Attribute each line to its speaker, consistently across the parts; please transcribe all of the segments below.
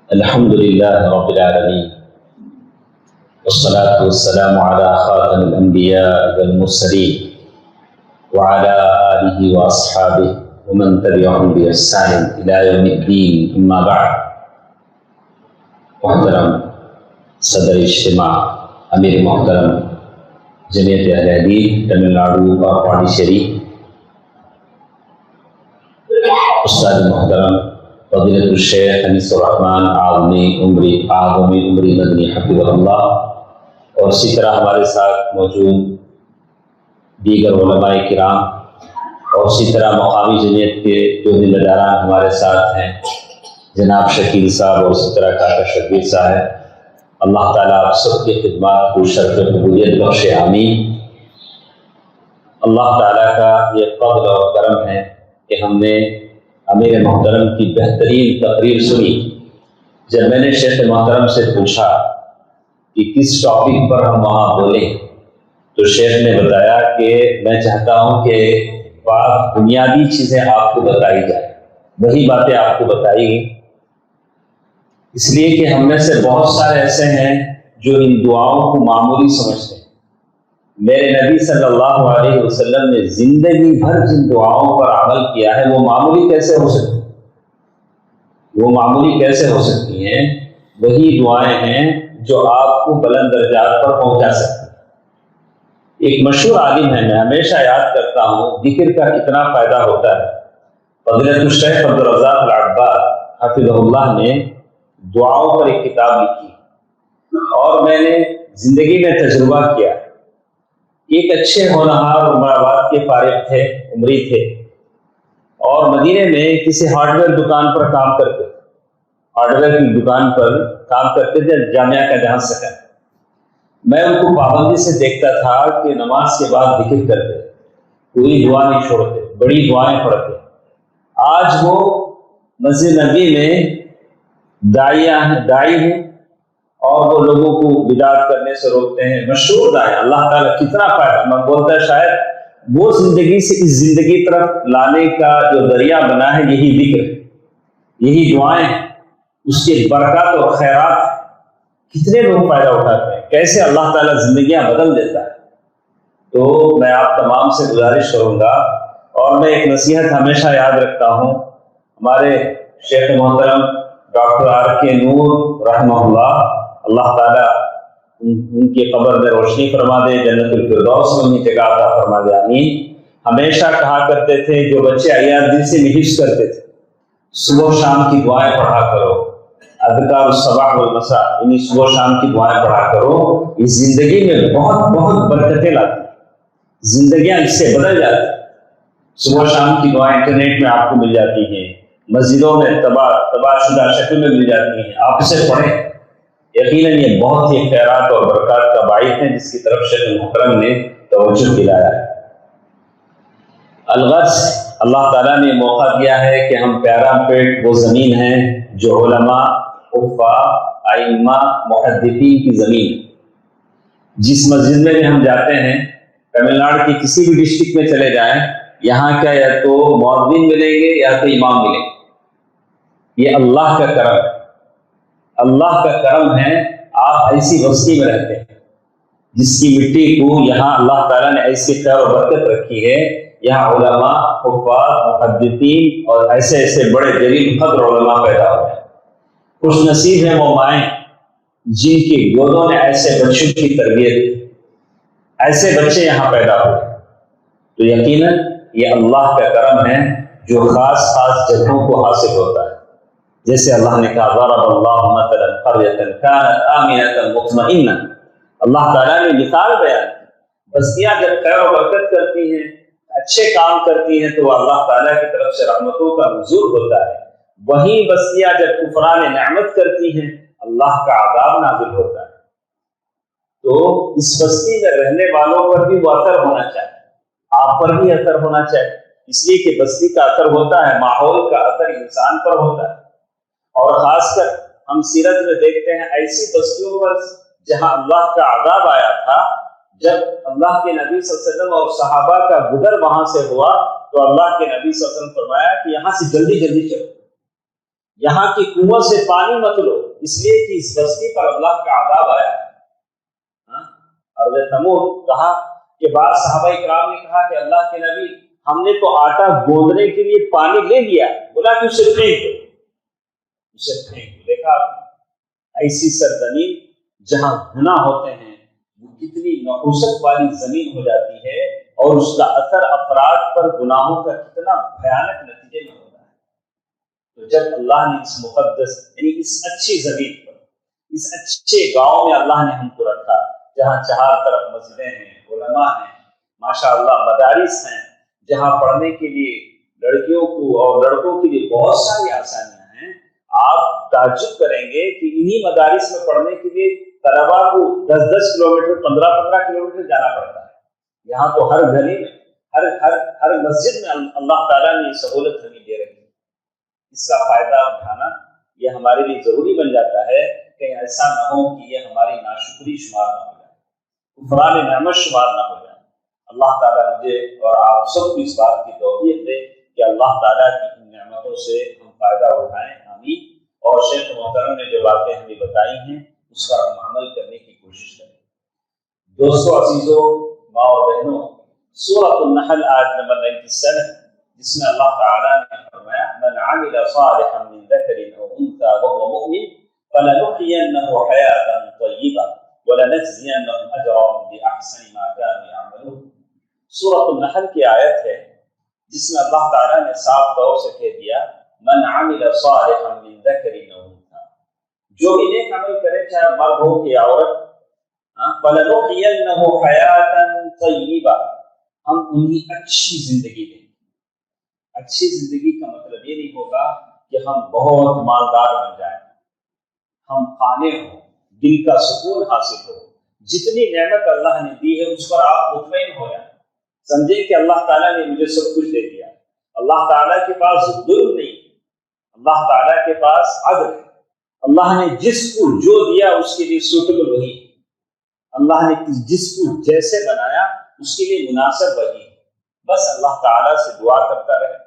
Speaker 1: الحمد لله رب العالمين والصلاة والسلام على خاتم الأنبياء والمرسلين وعلى آله وأصحابه ومن تبعهم بإحسان إلى يوم الدين. أما بعد. محترم صدر اجتماع امیر محترم جمعیت اہل حدیث تمل ناڈو اور پانڈیچیری، استاد محترم فضیلت الشیخ انیس الرحمن اعظمی عمری مدنی حفظہ اللہ، اور اسی طرح ہمارے ساتھ موجود دیگر علماء کرام، اور اسی طرح مقامی جمعیت کے جو ذمہ داران ہمارے ساتھ ہیں، جناب شکیل صاحب اور اسی طرح کاکا شبیر صاحب، اللہ تعالیٰ آپ سب کی خدمات کو شرف قبولیت بخشے، آمین۔ اللہ تعالیٰ کا یہ فضل اور کرم ہے کہ ہم نے امیر محترم کی بہترین تقریر سنی۔ جب میں نے شیخ محترم سے پوچھا کہ کس ٹاپک پر ہم وہاں بولیں، تو شیخ نے بتایا کہ میں چاہتا ہوں کہ بعض بنیادی چیزیں آپ کو بتائی جائیں، وہی باتیں آپ کو بتائی گئی، اس لیے کہ ہم میں سے بہت سارے ایسے ہیں جو ان دعاؤں کو معمولی سمجھتے ہیں۔ میرے نبی صلی اللہ علیہ وسلم نے زندگی بھر جن دعاؤں پر عمل کیا ہے وہ معمولی کیسے ہو سکتی ہیں؟ وہی دعائیں ہیں جو آپ کو بلند درجات پر پہنچا سکتی ہیں۔ ایک مشہور عالم ہے، میں ہمیشہ یاد کرتا ہوں ذکر کا کتنا فائدہ ہوتا ہے۔ فضیلت الشیخ عبدالرزاق العباد حفظہ اللہ نے دعاؤں پر ایک کتاب لکھی، اور میں نے زندگی میں تجربہ کیا۔ ایک اچھے ہونہار عمر آباد کے فارغ تھے، عمری تھے، اور مدینے میں کسی ہارڈ ویئر دکان پر کام کرتے تھے، جامعہ کا جہاں سکن۔ میں ان کو پابندی سے دیکھتا تھا کہ نماز کے بعد ذکر کرتے، کوئی دعا نہیں چھوڑتے، بڑی دعائیں پڑھتے۔ آج وہ مسجد نبی میں دائی ہیں اور وہ لوگوں کو بدعت کرنے سے روکتے ہیں، مشہور دائی۔ اللہ تعالیٰ کتنا فائدہ، میں بولتا ہے شاید وہ زندگی سے اس زندگی طرف لانے کا جو ذریعہ بنا ہے یہی ذکر، یہی دعائیں، اس کے برکات اور خیرات، کتنے لوگ فائدہ اٹھاتے ہیں، کیسے اللہ تعالیٰ زندگیاں بدل دیتا ہے۔ تو میں آپ تمام سے گزارش کروں گا، اور میں ایک نصیحت ہمیشہ یاد رکھتا ہوں، ہمارے شیخ محترم ڈاکٹر آر کے نور رحمہ اللہ تعالیٰ ان کی قبر میں روشنی فرما دے، جنت الفردوس میں انہیں جگہ عطا فرما دے، آمین۔ ہمیشہ کہا کرتے تھے، جو بچے عیاض دل سے حفظ کرتے تھے، صبح و شام کی دعائیں پڑھا کرو، اذکار الصباح والمساء، یعنی صبح و شام کی دعائیں پڑھا کرو، اس زندگی میں بہت بہت برکتیں لاتی، زندگیاں اس سے بدل جاتی۔ صبح و شام کی دعائیں انٹرنیٹ میں آپ کو مل جاتی ہیں، مسجدوں میں تباہ شدہ شکل میں مل جاتی ہیں، آپ اسے پڑھیں۔ یقیناً یہ بہت ہی خیرات اور برکات کا باعث ہے، جس کی طرف شیخ محترم نے توجہ دلایا ہے۔ الغرض، اللہ تعالیٰ نے موقع دیا ہے کہ ہم پیارا پیٹ وہ زمین ہے جو علماء، حفاظ، ائمہ، محدثین کی زمین ہے۔ جس مسجد میں بھی ہم جاتے ہیں، تمل ناڈو کی کسی بھی ڈسٹرکٹ میں چلے جائیں، یہاں کا یا تو مؤذن ملیں گے یا تو امام ملیں گے۔ یہ اللہ کا کرم ہے، اللہ کا کرم ہے۔ آپ ایسی بستی میں رہتے ہیں جس کی مٹی کو یہاں اللہ تعالیٰ نے ایسی خیر و برکت رکھی ہے، یہاں علماء، حفاظ، محدثین اور ایسے بڑے جلیل قدر علماء پیدا ہوئے ہیں۔ خوش نصیب ہیں وہ مائیں جن کی گودوں نے ایسے بچوں کی تربیت، ایسے بچے یہاں پیدا ہوئے۔ تو یقیناً یہ اللہ کا کرم ہے جو خاص جگہوں کو حاصل ہوتا ہے۔ جیسے اللہ نے کہا، ضرب اللہ مثلا قریۃ کانت آمنۃ مطمئنہ، اللہ تعالیٰ نے مثال بیان کی، بستیاں جب خیر و برکت کرتی ہیں، اچھے کام کرتی ہیں، تو اللہ تعالیٰ کی طرف سے رحمتوں کا نزول ہوتا ہے۔ وہی بستیاں جب کفران نعمت کرتی ہیں، اللہ کا عذاب نازل ہوتا ہے۔ تو اس بستی میں رہنے والوں پر بھی وہ اثر ہونا چاہیے، آپ پر بھی اثر ہونا چاہیے، اس لیے کہ بستی کا اثر ہوتا ہے، ماحول کا اثر انسان پر ہوتا ہے۔ اور خاص کر ہم سیرت میں دیکھتے ہیں ایسی بستیوں پر جہاں اللہ کا عذاب آیا تھا، جب اللہ کے نبی صلی اللہ علیہ وسلم اور صحابہ کا گزر وہاں سے ہوا، تو اللہ کے نبی صلی اللہ علیہ وسلم فرمایا کہ یہاں سے جلدی چلو، یہاں کی کنویں سے پانی مت لو، اس لیے کہ اس بستی پر اللہ کا عذاب آیا۔ اور تمود کہا کہ بعض صحابہ کرام نے کہا کہ اللہ کے نبی ہم نے تو آٹا گوندنے کے لیے پانی لے لیا، بولا کہ اسے پھینک دو، اسے پھینک دو۔ دیکھا ایسی سرزمین جہاں گناہ ہوتے ہیں وہ کتنی نحوست والی زمین ہو جاتی ہے، اور اس کا اثر افراد پر گناہوں کا کتنا بھیانک نتیجے میں ہوتا ہے۔ تو جب اللہ نے اس مقدس یعنی اس اچھی زمین پر، اس اچھے گاؤں میں اللہ نے ہم کو رکھا، جہاں چار طرف مسجدیں ہیں، علماء ہیں، ماشاء اللہ مدارس ہیں، جہاں پڑھنے کے لیے لڑکیوں کو اور لڑکوں کے لیے بہت ساری آسانیاں ہیں، آپ تعجب کریں گے کہ انہی مدارس میں پڑھنے کے لیے طلباء کو 10-10 کلومیٹر 15-15 کلومیٹر جانا پڑتا ہے۔ یہاں تو ہر گلی میں ہر مسجد میں اللہ تعالیٰ نے یہ سہولت ہمیں دے رکھی ہے۔ اس کا فائدہ اٹھانا یہ ہمارے لیے ضروری بن جاتا ہے، کہیں ایسا نہ ہو کہ یہ ہماری ناشکری شمار نہ ہو جائے، کفران نعمت شمار نہ ہو جائے۔ اللہ تعالیٰ مجھے اور آپ سب کو اس بات کی توفیق دے کہ اللہ تعالیٰ کی ان نعمتوں سے ہم فائدہ اٹھائیں، آمین۔ اور شیخ محترم نے جو باتیں ہمیں بتائی ہیں اس پر ہم عمل کرنے کی کوشش کریں۔ دوستو عزیزو، ماں اور بہنوں، سورۃ النحل آیت نمبر 97 جس میں اللہ تعالیٰ نے فرمایا من عمل صالحا من ذکر او انثى وهو مؤمن فلنحيينه حیاة طیبہ ولنجزینهم اجرهم باحسن ما كانوا يعملون۔ سورۃ النحل کی آیت ہے جس میں اللہ تعالیٰ نے صاف طور سے کہہ دیا من عمل صالحا من ذکر او انثى، جو بھی نیک عمل کرے چاہے مرد ہو یا عورت، فَلَنُحْيِيَنَّهُ حَيَاةً طَيِّبَةً، ہم انہیں اچھی زندگی دیں گے۔ اچھی زندگی کا مطلب یہ نہیں ہوگا کہ ہم بہت مالدار بن جائیں، ہم قانع ہوں، دل کا سکون حاصل ہو، جتنی نعمت اللہ نے دی ہے اس پر آپ مطمئن ہو جائیں، سمجھیں کہ اللہ تعالیٰ نے مجھے سب کچھ دے دیا۔ اللہ تعالیٰ کے پاس ظلم نہیں، اللہ تعالیٰ کے پاس عدل ہے، اللہ نے جس کو جو دیا اس کے لیے سوٹیبل وہی، اللہ نے جس کو جیسے بنایا اس کے لیے مناسب وہی، بس اللہ تعالیٰ سے دعا کرتا رہے۔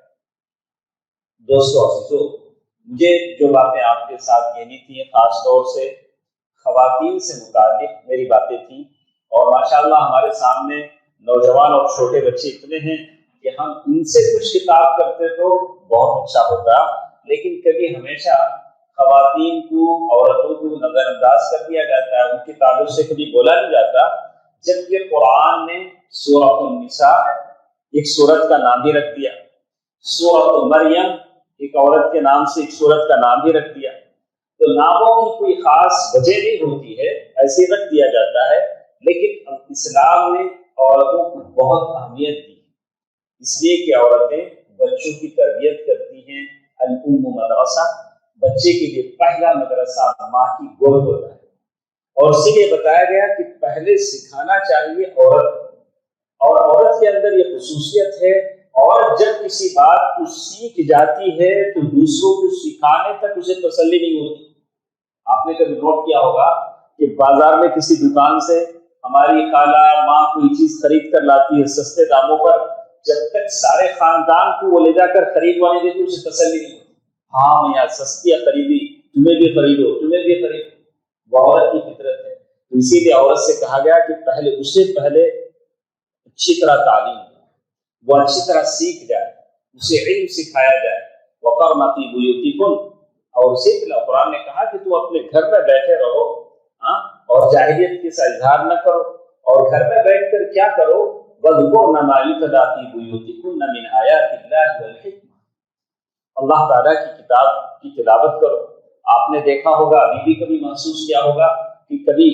Speaker 1: دوستو عزیزو، مجھے جو باتیں آپ کے ساتھ کہنی تھی خاص طور سے خواتین سے متعلق میری باتیں تھیں، اور ماشاءاللہ ہمارے سامنے نوجوان اور چھوٹے بچے اتنے ہیں کہ ہم ان سے کچھ خطاب کرتے تو بہت اچھا ہوتا، لیکن کبھی ہمیشہ خواتین کو، عورتوں کو نظر انداز کر دیا جاتا ہے، ان کے تعلق سے کبھی بولا نہیں جاتا، جبکہ قرآن نے سورۃ النساء ایک سورت کا نام بھی رکھ دیا، سورۃ مریم ایک عورت کے نام سے ایک سورت کا نام بھی رکھ دیا۔ تو ناموں کی کوئی خاص وجہ نہیں ہوتی ہے، ایسے رکھ دیا جاتا ہے، لیکن اسلام نے عورتوں کو بہت اہمیت دی، اس لیے کہ عورتیں بچوں کی تربیت کرتی ہیں۔ الام مدرسہ، بچے کے لیے پہلا مدرسہ ماں کی گود ہوتا ہے، اور اسی لیے بتایا گیا کہ پہلے سکھانا چاہیے عورت، اور عورت کے اندر یہ خصوصیت ہے، اور جب کسی بات کو سیکھ جاتی ہے تو دوسروں کو سکھانے تک اسے تسلی نہیں ہوتی۔ آپ نے کبھی نوٹ کیا ہوگا کہ بازار میں کسی دکان سے ہماری خالہ ماں کوئی چیز خرید کر لاتی ہے سستے داموں پر، جب تک سارے خاندان کو وہ لے جا کر خریدوانے دیتی اسے تسلی نہیں ہوتی۔ ہاں میاں سستیاں خریدی، تمہیں بھی خریدو، تمہیں بھی خریدو، وہ عورت کی فطرت ہے۔ تو اسی لیے عورت سے کہا گیا کہ پہلے اچھی طرح تعلیم دے، وہ اچھی طرح سیکھ جائے، اسے علم سکھایا جائے۔ وَقَرْنَ فِي بُيُوتِكُنَّ، اور اسی طرح قرآن نے کہا کہ تم اپنے گھر میں بیٹھے رہو، اور جاہلیت کے ساتھ اظہار نہ کرو، اور گھر میں بیٹھ کر کیا کرو، وَاذْكُرْنَ مَا يُتْلَىٰ فِي بُيُوتِكُنَّ مِنْ آيَاتِ اللَّهِ وَالْحِكْمَةِ، اللہ تعالیٰ کی کتاب کی تلاوت کرو۔ آپ نے دیکھا ہوگا، ابھی بھی کبھی محسوس کیا ہوگا کہ کبھی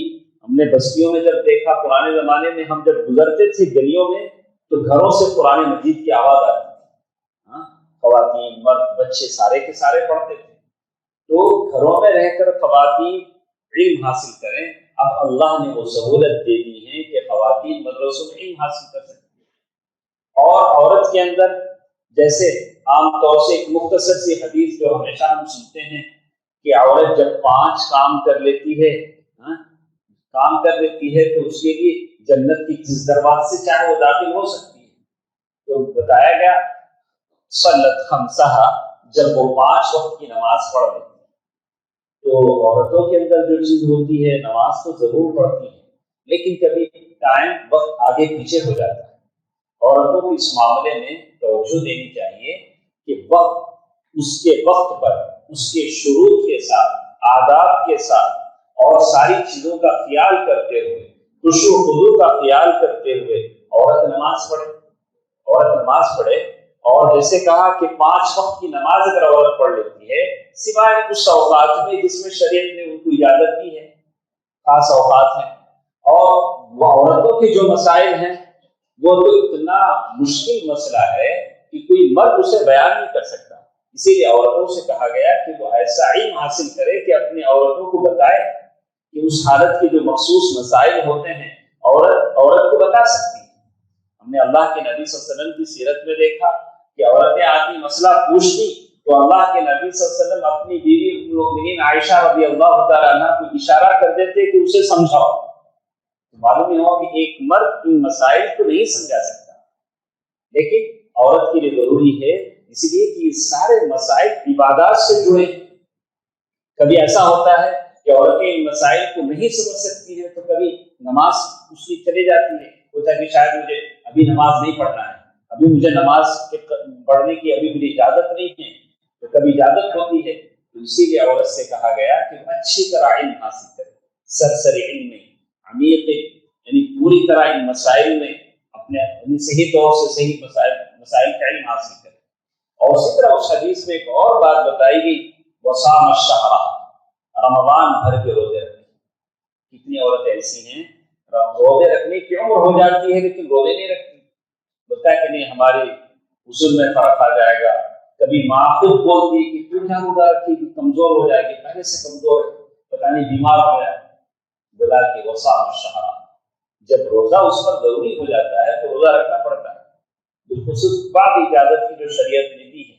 Speaker 1: ہم نے بستیوں میں جب دیکھا، پرانے زمانے میں ہم جب گزرتے تھے گلیوں میں تو گھروں سے قرآن مجید کی آواز آتی تھی، خواتین مرد بچے سارے کے سارے پڑھتے تھے۔ تو گھروں میں رہ کر خواتین علم حاصل کریں۔ اب اللہ نے وہ سہولت دے دی ہے کہ خواتین مدرسوں میں علم حاصل کر سکتی ہیں، اور عورت کے اندر جیسے عام طور سے ایک مختصر سی حدیث جو ہمیشہ ہم سنتے ہیں کہ عورت جب 5 کام کر لیتی ہے تو اس کے لیے جنت کی کس دروازے سے چاہے وہ داخل ہو سکتی ہے۔ تو بتایا گیا صلت خمسہا، جب وہ 5 وقت کی نماز پڑھ لیتی تو عورتوں کے اندر جو چیز ہوتی ہے نماز تو ضرور پڑھتی ہے لیکن کبھی ٹائم وقت آگے پیچھے ہو جاتا ہے. عورتوں کو اس معاملے میں توجہ دینی چاہیے کہ وقت اس کے وقت پر اس کے شروع کے ساتھ آداب کے ساتھ اور ساری چیزوں کا خیال کرتے ہوئے خشوع و خضوع کا خیال کرتے ہوئے عورت نماز پڑھے. اور جیسے کہا کہ 5 وقت کی نماز اگر عورت پڑھ لیتی ہے سوائے اس اوقات میں جس میں شریعت نے ان کو اجازت دی ہے، خاص اوقات ہیں، اور وہ عورتوں کے جو مسائل ہیں وہ تو اتنا مشکل مسئلہ ہے کہ کوئی مرد اسے بیان نہیں کر سکتا. اسی لیے عورتوں سے کہا گیا کہ وہ ایسا علم حاصل کرے کہ اپنی عورتوں کو بتائے کہ اس حالت کے جو مخصوص مسائل ہوتے ہیں عورت کو بتا سکتی ہے. ہم نے اللہ کے نبی صلی اللہ علیہ وسلم کی سیرت میں دیکھا کہ عورتیں آتی مسئلہ پوچھتی تو اللہ کے نبی صلی اللہ علیہ وسلم اپنی بیوی ام المؤمنین عائشہ رضی اللہ تعالیٰ عنہ کو اشارہ کر دیتے کہ اسے سمجھاؤ. معلوم یہ ہو کہ ایک مرد ان مسائل کو نہیں سمجھا سکتا لیکن عورت کے لیے ضروری ہے، اس لیے کہ یہ سارے مسائل عبادات سے جڑے. کبھی ایسا ہوتا ہے کہ عورتیں ان مسائل کو نہیں سمجھ سکتی ہیں تو کبھی نماز اس کی چلی جاتی ہے، ہوتا ہے کہ شاید مجھے ابھی نماز نہیں پڑھنا ہے، ابھی مجھے نماز پڑھنے کی ابھی مجھے اجازت نہیں ہے، تو کبھی اجازت ہوتی ہے. تو اسی لیے عورت سے کہا گیا کہ اچھی طرح علم حاصل کرے، سرسری علم میں عمیق یعنی پوری طرح ان مسائل میں اپنے صحیح طور سے صحیح مسائل کا علم حاصل کرے. اور اسی طرح اس حدیث میں ایک اور بات بتائی گئی، وصام الشہر، رمضان بھر کے روزے رکھنے. کتنی عورتیں ایسی ہیں روزے رکھنے کی عمر ہو جاتی ہے لیکن روزے نہیں رکھتی، بولتا ہے کہ نہیں ہمارے اصول میں فرق آ جائے گا. کبھی ماں خود بولتی ہے کہ کیوں نہ روزہ رکھے کہ کمزور ہو جائے گی، پہلے سے کمزور ہے، پتہ نہیں بیمار ہو جائے. بولا کہ وصام الشہر، جب روزہ اس پر ضروری ہو جاتا ہے تو روزہ رکھنا پڑتا ہے، بالخصوص بعد اجازت کی جو شریعت نے دی ہے.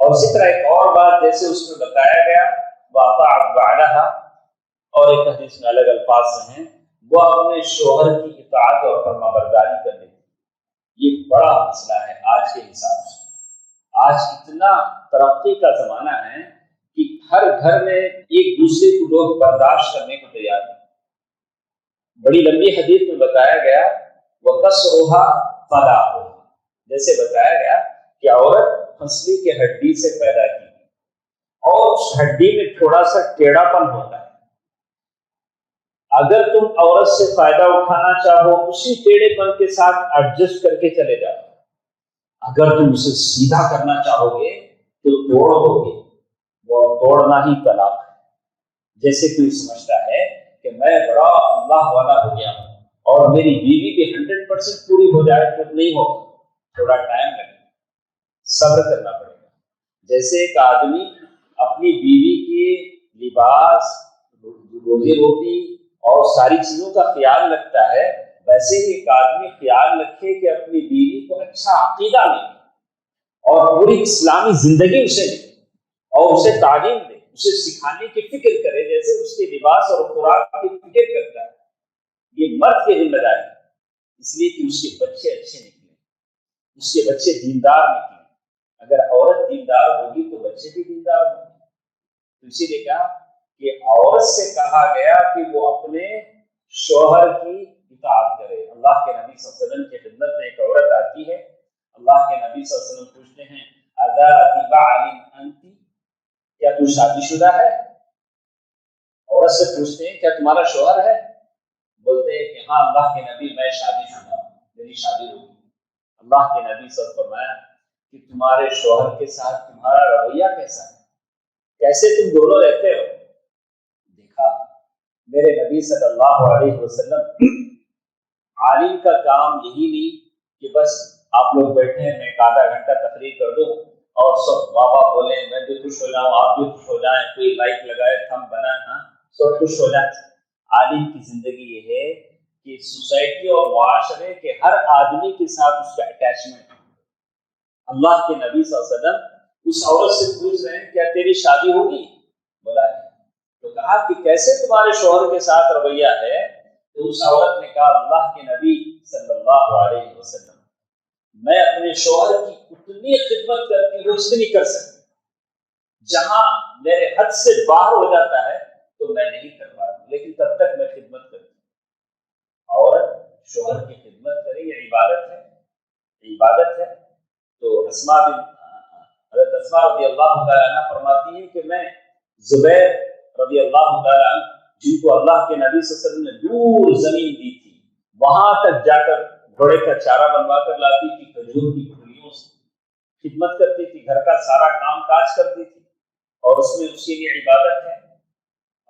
Speaker 1: اور اسی طرح ایک اور بات جیسے اس میں بتایا گیا وَأَطَاعَتْ بَعْلَهَا، اور ایک حدیث میں الگ الفاظ سے ہیں وہ اپنے شوہر کی اطاعت اور فرما برداری کر دیتی. یہ بڑا مسئلہ ہے آج کے حساب سے. آج اتنا ترقی کا زمانہ ہے کہ ہر گھر میں ایک دوسرے کو لوگ برداشت کرنے کو تیار ہیں. بڑی لمبی حدیث میں بتایا گیا وَكَسْرُهَا طَلَاقُهَا، جیسے بتایا گیا کہ عورت پھسلی کے ہڈی سے پیدا کی اور اس ہڈی میں تھوڑا سا ٹیڑھا پن ہوتا ہے. اگر تم عورت سے فائدہ اٹھانا چاہو اسی ٹیڑھے پن کے ساتھ ایڈجسٹ کر کے چلے جاؤ، اگر تم اسے سیدھا کرنا چاہو گے تو توڑ دو گے، وہ توڑنا ہی طلاق ہے. جیسے کوئی سمجھتا ہے کہ میں بڑا اللہ والا ہو گیا ہوں اور میری بیوی بھی 100% پوری ہو جائے تو نہیں ہوگا، تھوڑا ٹائم لگے گا، صبر کرنا پڑے گا. جیسے ایک آدمی اپنی بیوی کے لباس، روزی روٹی اور ساری چیزوں کا خیال رکھتا ہے، ویسے ہی ایک آدمی خیال رکھے کہ اپنی بیوی کو اچھا عقیدہ ملے اور پوری اسلامی زندگی اسے دے اور اسے تعلیم دے، اسے سکھانے کی فکر کرے جیسے اس کے لباس اور خوراک کی فکر کرتا ہے. یہ مرد کی ذمہ داری ہے، اس لیے کہ اس کے بچے اچھے نکلیں، اس کے بچے دیندار نکلیں. اگر عورت دیندار ہوگی تو بچے بھی دیندار ہوں گے. تو اسی لیے کہا کہ عورت سے کہا گیا کہ وہ اپنے شوہر کی اطاعت کرے. اللہ کے نبی صلی اللہ علیہ وسلم کی خدمت میں ایک عورت آتی ہے، اللہ کے نبی صلی اللہ علیہ وسلم پوچھتے ہیں اذات بعل انت، کیا تو شادی شدہ ہے؟ عورت سے پوچھتے ہیں کیا تمہارا شوہر ہے؟ بولتے ہیں کہ ہاں اللہ کے نبی میں شادی شدہ ہوں، میری شادی ہوگی. اللہ کے نبی صلی اللہ علیہ وسلم فرمایا کہ تمہارے شوہر کے ساتھ تمہارا رویہ کیسا ہے، کیسے تم دونوں رہتے ہو؟ دیکھا میرے نبی صلی اللہ علیہ وسلم عالم کا کام یہی نہیں کہ بس آپ لوگ بیٹھے ہیں میں ایک آدھا گھنٹہ تقریر کر دوں اور سب بابا بولیں، میں بھی خوش ہو جاؤں آپ بھی خوش ہو جائیں، کوئی لائک لگائے تھم بنائے، ہاں سب خوش ہو جائیں. عالم کی زندگی یہ ہے کہ سوسائٹی اور معاشرے کے ہر آدمی کے ساتھ اس کا اٹیچمنٹ ہے. اللہ کے نبی صلی اللہ علیہ وسلم اس عورت سے پوچھ رہے ہیں کیا تیری شادی ہوگی؟ بولا ہے. تو کہا کہ کیسے تمہارے شوہر کے ساتھ رویہ ہے؟ تو اس عورت نے کہا اللہ کے نبی صلی اللہ علیہ وسلم میں اپنے شوہر کی اتنی خدمت کرتی ہوں اتنی کر سکتی. جہاں میرے حد سے باہر ہو جاتا ہے تو میں نہیں کر پاتا، لیکن تب تک میں خدمت کرتی ہوں۔ عورت شوہر کی خدمت کرے، یہ عبادت ہے، عبادت ہے۔ تو حضرت اسماء رضی اللہ تعالیٰ عنہ فرماتی ہے کہ میں زبیر رضی اللہ تعالیٰ عنہ، جن کو اللہ کے نبی صلی اللہ علیہ وسلم نے دور زمین دی تھی، وہاں تک جا کر گھوڑے کا چارہ بنوا کر لاتی تھی، کھجور کی پھلیوں سے خدمت کرتی تھی، گھر کا سارا کام کاج کرتی تھی، اور اس میں اس کے لیے عبادت ہے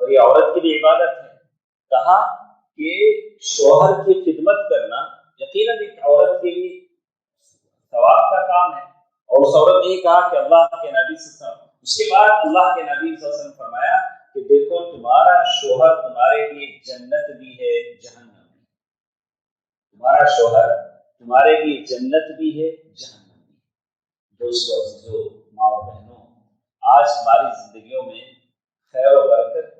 Speaker 1: اور یہ عورت کے لیے عبادت ہے۔ کہا کہ شوہر کی خدمت کرنا یقیناً ایک عورت کے لیے ثواب کا کام ہے، اور اس عورت نے کہا کہ اللہ کے نبی صلی اللہ علیہ وسلم، اس کے بعد اللہ کے نبی صلی اللہ علیہ وسلم فرمایا کہ دیکھو تمہارا شوہر تمہارے لیے جنت بھی ہے جہنم بھی، تمہارا شوہر تمہارے لیے جنت بھی ہے جہنم بھی۔ دوستو عزیزو، ماں اور بہنوں، آج ہماری زندگیوں میں خیر و برکت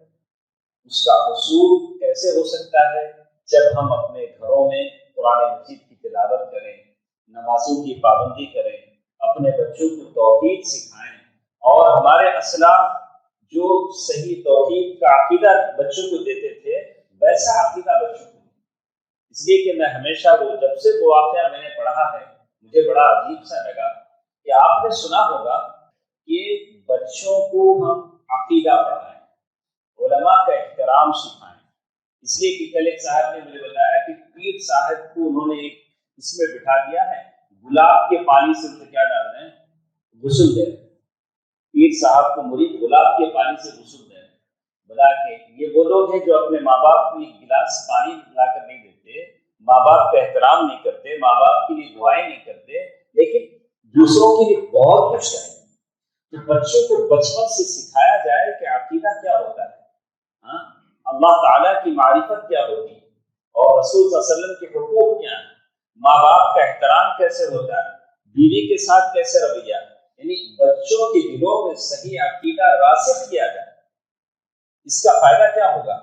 Speaker 1: اس کا حصول کیسے ہو سکتا ہے؟ جب ہم اپنے گھروں میں قرآن مجید کی تلاوت کریں، نمازوں کی پابندی کریں، اپنے بچوں کو توحید سکھائیں، اور ہمارے اسلاف جو صحیح توحید کا عقیدہ بچوں کو دیتے تھے ویسا عقیدہ بچوں کو دیں۔ اس لیے کہ میں ہمیشہ جب سے وہ واقعہ میں نے پڑھا ہے مجھے بڑا عجیب سا لگا کہ آپ نے سنا ہوگا کہ بچوں کو ہم عقیدہ پڑھائیں، علماء کا احترام سکھائیں۔ اس لیے کہ کل ایک صاحب نے مجھے بتایا کہ پیر صاحب کو انہوں نے اس میں بٹھا دیا ہے، گلاب کے پانی سے اسے کیا ڈال رہے ہیں؟ غسل دے رہے ہیں۔ پیر صاحب کو مرید گلاب کے پانی سے غسل دے رہے ہیں۔ بلا کہ یہ وہ لوگ ہیں جو اپنے ماں باپ کو ایک گلاس پانی لا کر نہیں دیتے، ماں باپ کا احترام نہیں کرتے، ماں باپ کے لیے دعائیں نہیں کرتے، لیکن دوسروں کے لیے بہت کچھ کریں۔ تو بچوں کو بچپن سے سکھایا جائے کہ عقیدہ کیا ہوتا ہے، ہاں اللہ تعالیٰ کی معرفت کیا ہوتی ہے، اور رسول صلی اللہ علیہ وسلم کے حقوق کیا ہیں، ماں باپ کا احترام کیسے ہوتا ہے، بیوی کے ساتھ کیسے رویہ، یعنی بچوں کے دلوں میں صحیح عقیدہ راسخ کیا جائے۔ اس کا فائدہ کیا ہوگا؟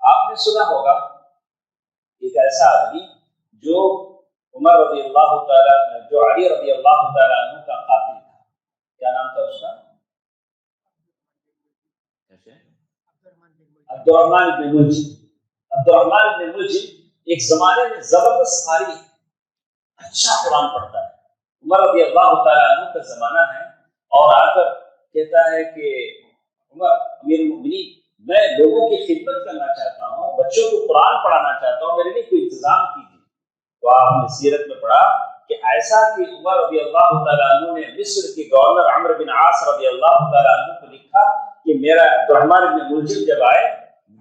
Speaker 1: آپ نے سنا ہوگا ایک ایسا آدمی جو عمر رضی اللہ تعالیٰ جو علی رضی اللہ تعالیٰ عنہ کا قاتل تھا، کیا نام تھا اس کا؟ عبد الرحمن بن ملجم۔ عبد الرحمن بن ملجم ایک زمانے میں زبردست قاری ہے، اچھا قرآن پڑھتا ہے۔ عمر رضی اللہ تعالیٰ عنہ کا زمانہ ہے، اور آ کر کہتا ہے کہ عمر امیر المؤمنین، میں لوگوں کی خدمت کرنا چاہتا ہوں، بچوں کو قرآن پڑھانا چاہتا ہوں، میرے لیے کوئی انتظام کیجیے۔ تو آپ نے سیرت میں پڑھا کہ ایسا کہ عمر رضی اللہ تعالیٰ عنہ نے مصر کے گورنر عمرو بن عاص رضی اللہ تعالیٰ عنہ کو لکھا کہ میرا عبد الرحمن بن ملجم جب آئے،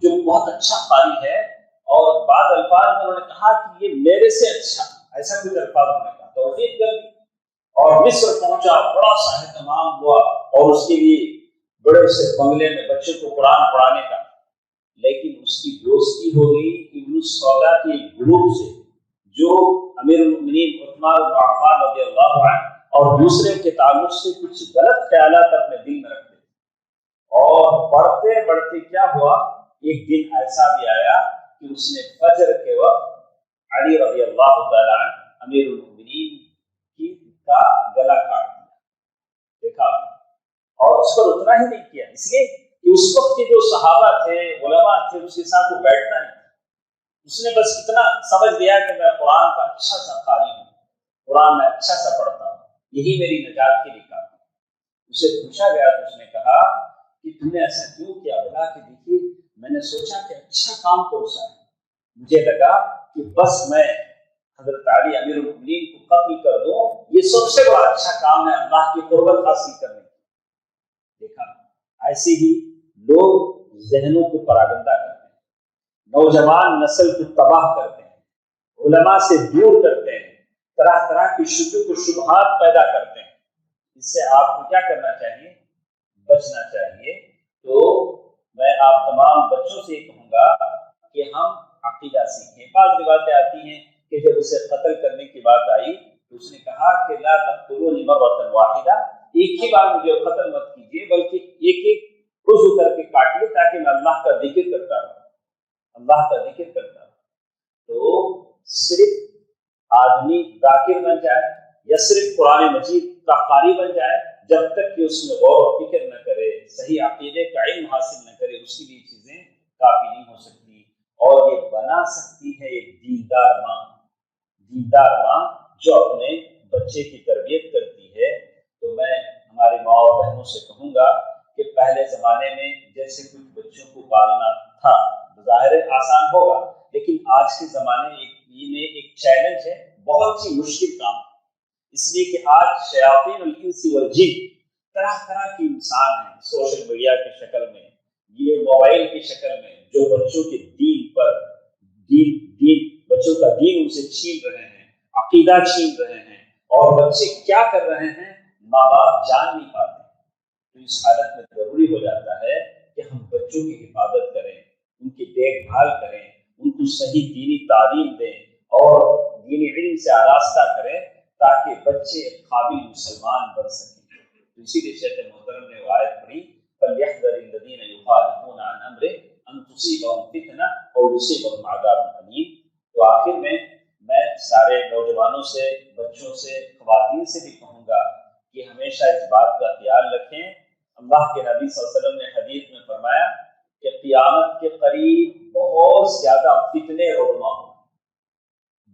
Speaker 1: جو بہت اچھا قاری ہے، اور بعض الفاظ میں انہوں نے کہا کہ یہ میرے سے اچھا، ایسا کچھ الفاظ انہوں نے کہا، توفیق کر دی، اور مصر پہنچا، بڑا سا اہتمام ہوا، اور اس کے لیے بڑے سے بنگلے میں بچوں کو قرآن پڑھانے کا۔ لیکن اس کی دوستی ہو گئی ابن السودا کے گروپ سے، جو امیر المؤمنین عثمان بن عفان رضی اللہ عنہ اور دوسرے کے تعلق سے کچھ غلط خیالات اپنے دل میں رکھتے تھے۔ اور بڑھتے بڑھتے کیا ہوا، ایک دن ایسا بھی آیا کہ اس نے فجر کے وقت علی رضی اللہ تعالیٰ عنہ امیر المؤمنین کا گلا کاٹ دیا، دیکھا، اور اس پر اتنا ہی نہیں کیا، اس لیے کہ اس وقت کے جو صحابہ تھے، علماء تھے، اس کے ساتھ وہ بیٹھتا نہیں، اس نے بس اتنا سمجھ لیا کہ میں قرآن کا اچھا سا قاری ہوں، قرآن میں اچھا سا پڑھتا ہوں، یہی میری نجات کے لیے کافی ہے۔ اسے پوچھا گیا تو اس نے کہا کہ تم نے ایسا کیوں کیا؟ بولا کہ دیکھیے میں نے سوچا کہ اچھا کام کون سا ہے، مجھے لگا کہ بس میں حضرت علی امیر المؤمنین کو قتل کر دوں، یہ سب سے بڑا اچھا کام ہے اللہ کی قربت حاصل کرنے کی۔ دیکھا، ایسے ہی لوگ ذہنوں کو پراگندہ کرتے ہیں، نوجوان نسل کو تباہ کرتے ہیں، علماء سے دور کرتے ہیں، طرح طرح کی شکوک و شبہات پیدا کرتے ہیں۔ اس سے آپ کو کیا کرنا چاہیے؟ بچنا چاہیے۔ تو میں آپ تمام بچوں سے یہ کہوں گا کہ ہم عقیدہ سیکھیں۔ بعض روایتیں آتی ہیں کہ جب اسے قتل کرنے کی بات آئی تو اس نے کہا کہ لا تقتلونی مرۃ واحدہ، ایک ہی بار مجھے قتل مت کیجیے، بلکہ ایک ایک عضو کر کے کاٹیے تاکہ میں اللہ کا ذکر کرتا رہوں، اللہ کا ذکر کرتا رہوں۔ تو صرف آدمی ذاکر بن جائے یا صرف قرآن مجید کا قاری بن جائے جب تک کہ اس میں غور و فکر نہ کرے، صحیح عقیدے کا علم حاصل نہ کرے، اس کے لیے چیزیں کافی نہیں ہو سکتی۔ اور یہ بنا سکتی ہے ایک دیندار ماں، دیندار ماں جو اپنے بچے کی تربیت کرتی ہے۔ تو میں ہماری ماں اور بہنوں سے کہوں گا کہ پہلے زمانے میں جیسے کچھ بچوں کو پالنا تھا، ظاہر آسان ہوگا، لیکن آج کے زمانے میں ایک چیلنج ہے، بہت ہی مشکل کام، اس لیے کہ آج شیاطین الانس والجن طرح طرح کے انسان ہیں، سوشل میڈیا کی شکل میں، یہ موبائل کی شکل میں، جو بچوں کے دین پر بچوں کا دین ان سے چھین رہے ہیں، عقیدہ چھین رہے ہیں، اور بچے کیا کر رہے ہیں ماں باپ جان نہیں پاتے۔ تو اس حالت میں ضروری ہو جاتا ہے کہ ہم بچوں کی حفاظت کریں، ان کی دیکھ بھال کریں، ان کو صحیح دینی تعلیم دیں اور دینی علم سے آراستہ کریں تاکہ بچے قابل مسلمان بن سکیں۔ تو اسی لیے شیخ محترم نے وہ آیت پڑھی، فَلْيَحْذَرِ الَّذِينَ يُخَالِفُونَ عَنْ أَمْرِهِ أَن تُصِيبَهُمْ فِتْنَةٌ أَوْ يُصِيبَهُمْ عَذَابٌ أَلِيمٌ۔ تو آخر میں سارے نوجوانوں سے، بچوں سے، خواتین سے بھی کہوں گا کہ ہمیشہ اس بات کا خیال رکھیں۔ اللہ کے نبی صلی اللہ علیہ وسلم نے حدیث میں فرمایا کہ قیامت کے قریب بہت زیادہ فتنے رونما ہوں،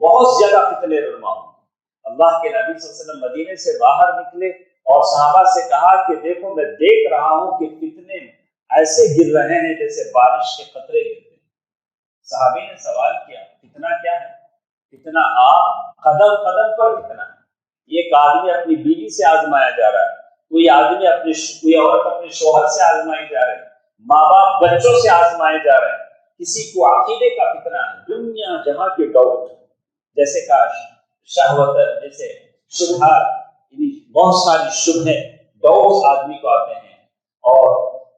Speaker 1: بہت زیادہ فتنے رونما ہوں۔ اللہ کے نبی صلی اللہ علیہ وسلم مدینے سے باہر نکلے اور صحابہ سے کہا کہ دیکھو میں دیکھ رہا ہوں کہ فتنے ایسے گر رہے ہیں جیسے بارش کے قطرے گرتے ہیں۔ صحابی نے سوال کیا فتنہ کیا ہے؟ فتنہ آپ قدم قدم پر فتنہ ہے۔ ایک آدمی اپنی بیوی سے آزمایا جا رہا ہے، کوئی عورت اپنے شوہر سے آزمائی جا رہی ہے، ماں باپ بچوں سے آزمائے جا رہے ہیں، کسی کو عقیدے کا فتنہ ہے، دنیا جہاں کے ڈاؤٹ، جیسے کاش شہوت، جیسے شبہات، یعنی بہت ساری شبہیں ڈاؤٹس آدمی کو آتے ہیں، اور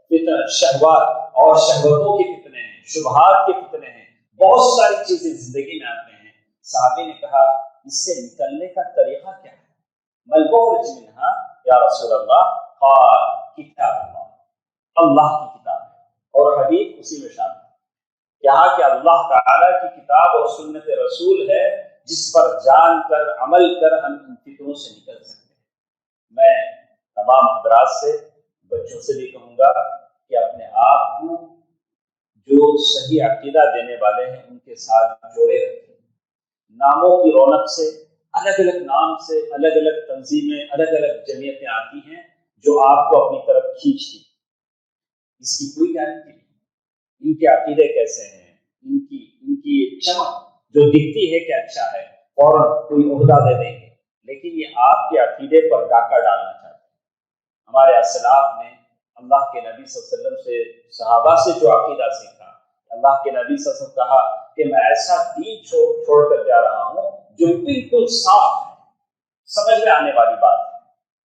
Speaker 1: فتنہ شہوات اور شہوتوں کے فتنے ہیں، شبہات کے فتنے ہیں، بہت ساری چیزیں زندگی میں آتے ہیں۔ صحابی نے کہا اس سے نکلنے کا طریقہ کیا ہے؟ مَلْبُخْرِجْ مِنْہَا یا رسول اللہ، قال کتاب اللہ، اللہ کی کتاب ہے، اور حدیث اسی میں شامل ہے، کہا کہ اللہ تعالیٰ کی کتاب اور سنت رسول ہے جس پر جان کر عمل کر ہم ان فتنوں سے نکل سکتے ہیں۔ میں تمام حضرات سے، بچوں سے بھی کہوں گا کہ اپنے آپ کو جو صحیح عقیدہ دینے والے ہیں ان کے ساتھ جوڑے رکھیں۔ ناموں کی رونق سے، الگ الگ نام سے الگ الگ تنظیمیں، الگ الگ جمعیتیں آتی ہیں جو آپ کو اپنی طرف کھینچتی، اس کی کوئی گارنٹی نہیں۔ ان کے عقیدے کیسے ہیں، ان کی چمک جو دکھتی ہے کہ اچھا ہے، فوراً کوئی عہدہ دے دیں گے، لیکن یہ آپ کے عقیدے پر ڈاکہ ڈالنا چاہتے ہیں۔ ہمارے اسلاف نے اللہ کے نبی صلی اللہ علیہ وسلم سے، صحابہ سے جو عقیدہ سیکھا، اللہ کے نبی صلی اللہ علیہ وسلم کہا کہ میں ایسا دین چھوڑ کر جا رہا ہوں جو بالکل صاف ہے، سمجھ میں آنے والی بات ہے۔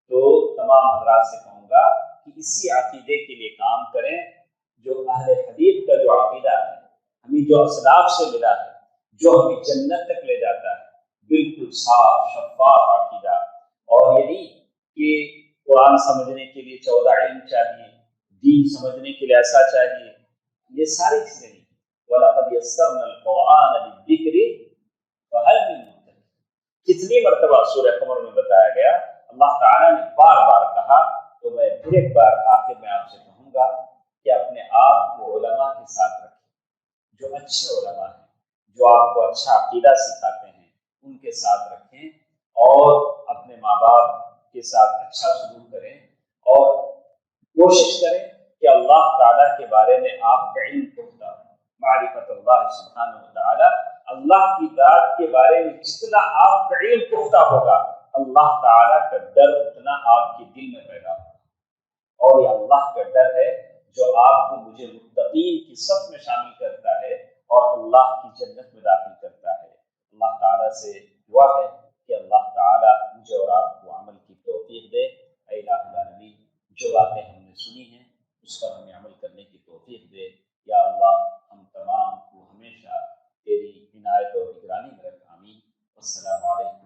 Speaker 1: تو تمام حضرات سے کہوں گا کہ اسی عقیدے کے لیے کام کریں جو اہل حدیث کا جو عقیدہ ہے، ہمیں جو اسلاف سے ملا ہے، جو ہمیں جنت تک لے جاتا ہے، بالکل صاف شفاف عقیدہ۔ اور یہ نہیں کہ قرآن سمجھنے کے لیے 14 علم چاہیے، دین سمجھنے کے لیے ایسا چاہیے، یہ ساری چیزیں نہیں۔ وَلَقَدْ يَسَّرْنَا الْقُرْآنَ لِلذِّكْرِ فَهَلْ مِن مُّدَّكِرٍ، کتنی مرتبہ سورہ قمر میں بتایا گیا، اللہ تعالیٰ نے بار بار کہا۔ تو میں پھر ایک بار آخر میں آپ سے کہوں گا کہ اپنے آپ کو علماء کے ساتھ رکھیں، جو اچھے علماء ہیں، جو آپ کو اچھا عقیدہ سکھاتے ہیں، ان کے ساتھ رکھیں، اور اپنے ماں باپ کے ساتھ اچھا سلوک کریں، اور کوشش کریں کہ اللہ تعالیٰ کے بارے میں آپ کا علم پختہ ہو، معرفت اللہ سبحانہ وتعالی، اللہ کی ذات کے بارے میں جتنا آپ کا علم پختہ ہوگا، اللہ تعالیٰ کا ڈر اتنا آپ کے دل میں پیدا ہوگا۔ اور یہ اللہ کا ڈر ہے جو آپ کو مجھے متقین کی صف میں شامل کرتا ہے اور اللہ کی جنت میں داخل کرتا ہے۔ اللہ تعالیٰ سے دعا ہے کہ اللہ تعالیٰ مجھے اور آپ کو عمل کی توفیق دے۔ اے الہ العالمین، جو باتیں ہم نے سنی ہیں اس پر ہمیں عمل کرنے کی توفیق دے۔ یا اللہ، ہم تمام کو ہمیشہ تیری عنایت اور نگرانی میں رکھ، آمین۔ السلام علیکم۔